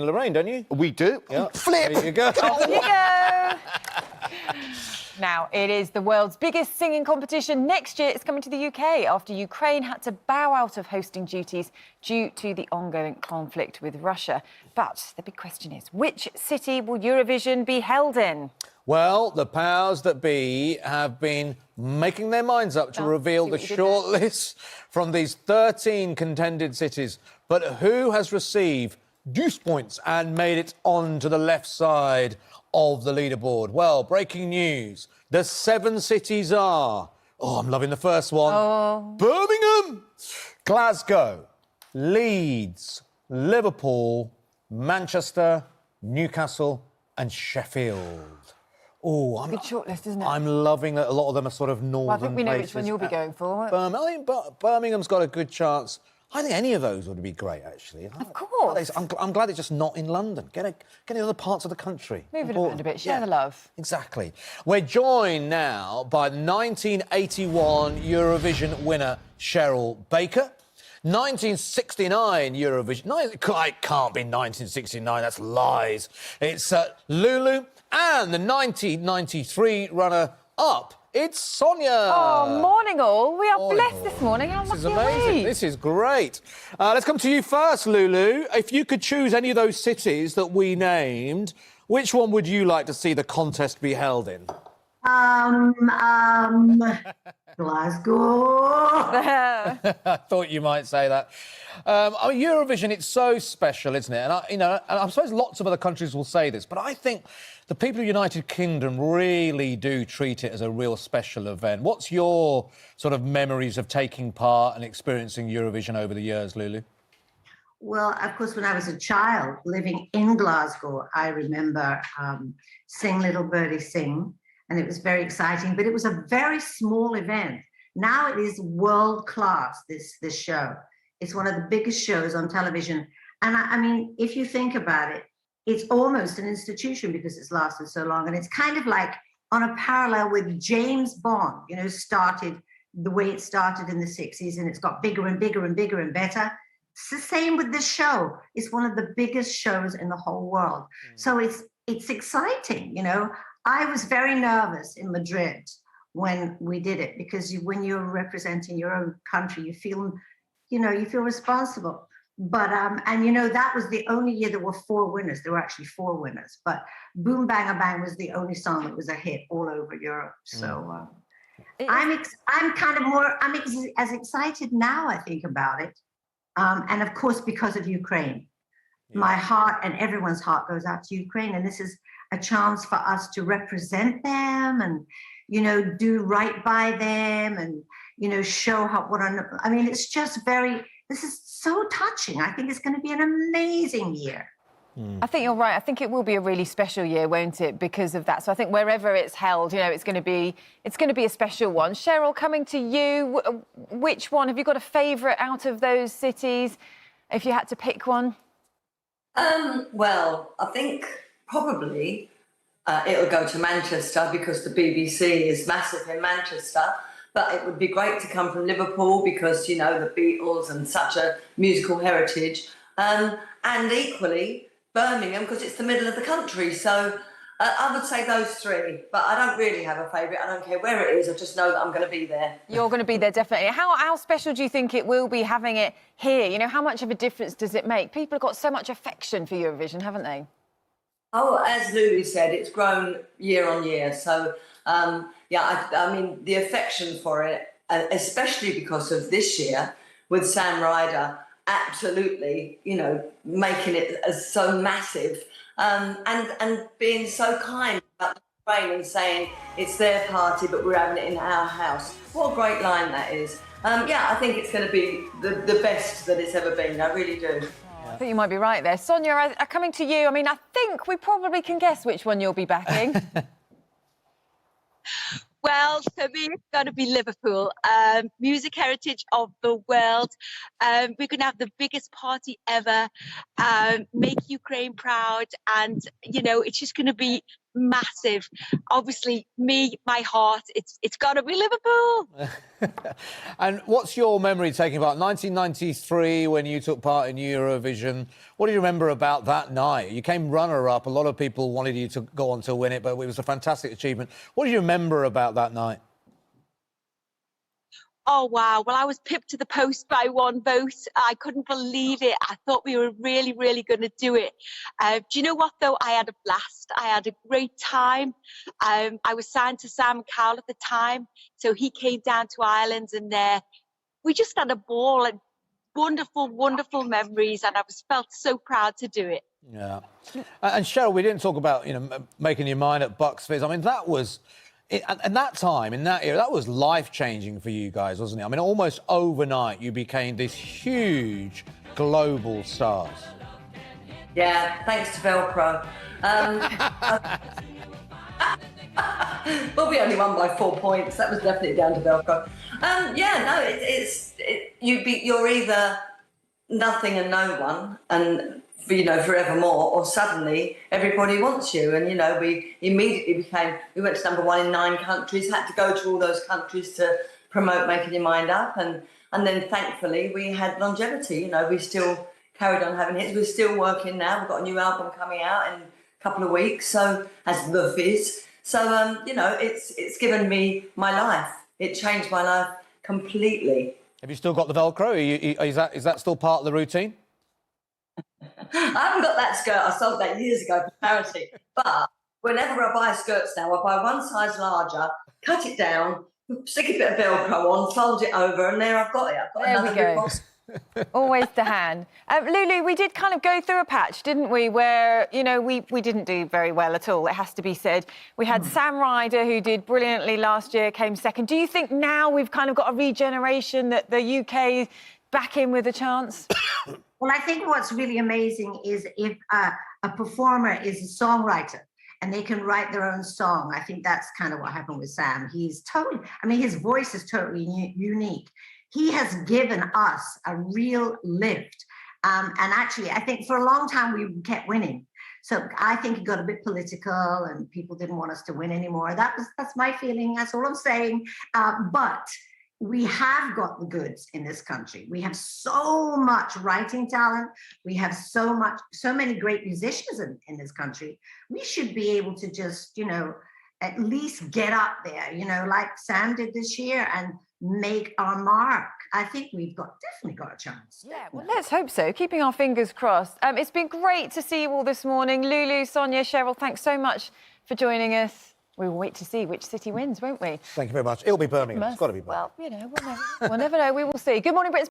Lorraine, don't you? We do. Yeah. Flip! There you go. There you go. Now, it is the world's biggest singing competition. Next year, it's coming to the UK after Ukraine had to bow out of hosting duties due to the ongoing conflict with Russia. But the big question is, which city will Eurovision be held in? Well, the powers that be have been making their minds up to reveal the shortlist from these 13 contended cities. But who has received deuce points and made it onto the left side of the leaderboard? Well, breaking news. The 7 cities are... Oh, I'm loving the first one. Oh. Birmingham, Glasgow, Leeds, Liverpool, Manchester, Newcastle and Sheffield. Oh, Good shortlist, isn't it? I'm loving that a lot of them are sort of northern Well, I think we know places. which one you'll be going for. I think Birmingham's got a good chance. I think any of those would be great, actually. Of course. I'm glad it's just not in London. Get in other parts of the country. Move it around a bit, share the love. Exactly. We're joined now by 1981 Eurovision winner Cheryl Baker. 1969 Eurovision... No, it can't be 1969, that's lies. It's Lulu and the 1993 runner-up. It's Sonia. Oh, morning all. We are blessed this morning. How This is lucky are amazing. we? This is great. Let's come to you first, Lulu. If you could choose any of those cities that we named, which one would you like to see the contest be held in? Glasgow. I thought you might say that. Eurovision, it's so special, isn't it? And I suppose lots of other countries will say this, but I think the people of the United Kingdom really do treat it as a real special event. What's your sort of memories of taking part and experiencing Eurovision over the years, Lulu? Well, of course, when I was a child living in Glasgow, I remember Sing Little Birdie Sing, and it was very exciting, but it was a very small event. Now it is world class, this show. It's one of the biggest shows on television. And I mean, if you think about it, it's almost an institution because it's lasted so long. And it's kind of like on a parallel with James Bond, started the way it started in the 60s, and it's got bigger and bigger and bigger and better. It's the same with this show. It's one of the biggest shows in the whole world. So it's exciting, I was very nervous in Madrid when we did it, because when you're representing your own country, you feel responsible. But, that was the only year there were 4 winners. There were actually 4 winners. But Boom Bang Bang was the only song that was a hit all over Europe. So I'm as excited now, I think, about it. And of course, because of Ukraine. My heart and everyone's heart goes out to Ukraine. And this is a chance for us to represent them and, do right by them and, show it's just this is so touching. I think it's going to be an amazing year. I think you're right. I think it will be a really special year, won't it, because of that. So I think wherever it's held, it's going to be a special one. Cheryl, coming to you, which one? Have you got a favourite out of those cities, if you had to pick one? Well, I think probably it'll go to Manchester because the BBC is massive in Manchester. But it would be great to come from Liverpool because, the Beatles and such a musical heritage. And equally, Birmingham, because it's the middle of the country. So I would say those 3. But I don't really have a favourite. I don't care where it is. I just know that I'm going to be there. You're going to be there, definitely. How special do you think it will be having it here? How much of a difference does it make? People have got so much affection for Eurovision, haven't they? Oh, as Lulu said, it's grown year on year. So, I mean, the affection for it, especially because of this year with Sam Ryder, absolutely, making it as so massive and being so kind about the Ukraine and saying it's their party, but we're having it in our house. What a great line that is. I think it's going to be the best that it's ever been. I really do. I think you might be right there. Sonia, coming to you, I think we probably can guess which one you'll be backing. Well, for me, it's going to be Liverpool. Music heritage of the world. We're going to have the biggest party ever. Make Ukraine proud. And, it's just going to be massive. Obviously, my heart, it's got to be Liverpool. And what's your memory taking part? 1993, when you took part in Eurovision. What do you remember about that night? You came runner-up. A lot of people wanted you to go on to win it, but it was a fantastic achievement. What do you remember about that night? Oh, wow. Well, I was pipped to the post by one vote. I couldn't believe it. I thought we were really, really going to do it. Do you know what, though? I had a blast. I had a great time. I was signed to Sam Cowell at the time, so he came down to Ireland, and we just had a ball and wonderful, wonderful memories, and I felt so proud to do it. Yeah. And Cheryl, we didn't talk about, making your mind at Bucks Fizz. I mean, that was... At that time, in that era, that was life-changing for you guys, wasn't it? I mean, almost overnight, you became this huge global stars. Yeah, thanks to Velcro. Well, we only won by 4 points. That was definitely down to Velcro. You're either nothing and no one, and forevermore, or suddenly everybody wants you. And we immediately we went to #1 in 9 countries, had to go to all those countries to promote Making Your Mind Up, and then thankfully we had longevity. We still carried on having hits. We're still working now. We've got a new album coming out in a couple of weeks, so as The Fizz. So it's given me my life. It changed my life completely. Have you still got the Velcro? Is that still part of the routine? I haven't got that skirt. I sold that years ago for charity. But whenever I buy skirts now, I buy one size larger, cut it down, stick a bit of Velcro on, fold it over, and there I've got it. I've got There another we go. box. Always to hand. Lulu, we did kind of go through a patch, didn't we, where, we didn't do very well at all, it has to be said. We had Sam Ryder, who did brilliantly last year, came second. Do you think now we've kind of got a regeneration that the UK is back in with a chance? Well, I think what's really amazing is if a performer is a songwriter and they can write their own song. I think that's kind of what happened with Sam. His voice is totally unique. He has given us a real lift. And actually, I think for a long time we kept winning. So I think it got a bit political and people didn't want us to win anymore. That's my feeling. That's all I'm saying. But we have got the goods in this country. We have so much writing talent. We have so many great musicians in this country. We should be able to just, at least get up there, like Sam did this year, and make our mark. I think we've definitely got a chance. Yeah, well, let's hope so. Keeping our fingers crossed. It's been great to see you all this morning. Lulu, Sonia, Cheryl, thanks so much for joining us. We will wait to see which city wins, won't we? Thank you very much. It'll be Birmingham. It's got to be Birmingham. Well, we'll never know. We will see. Good morning, Britain.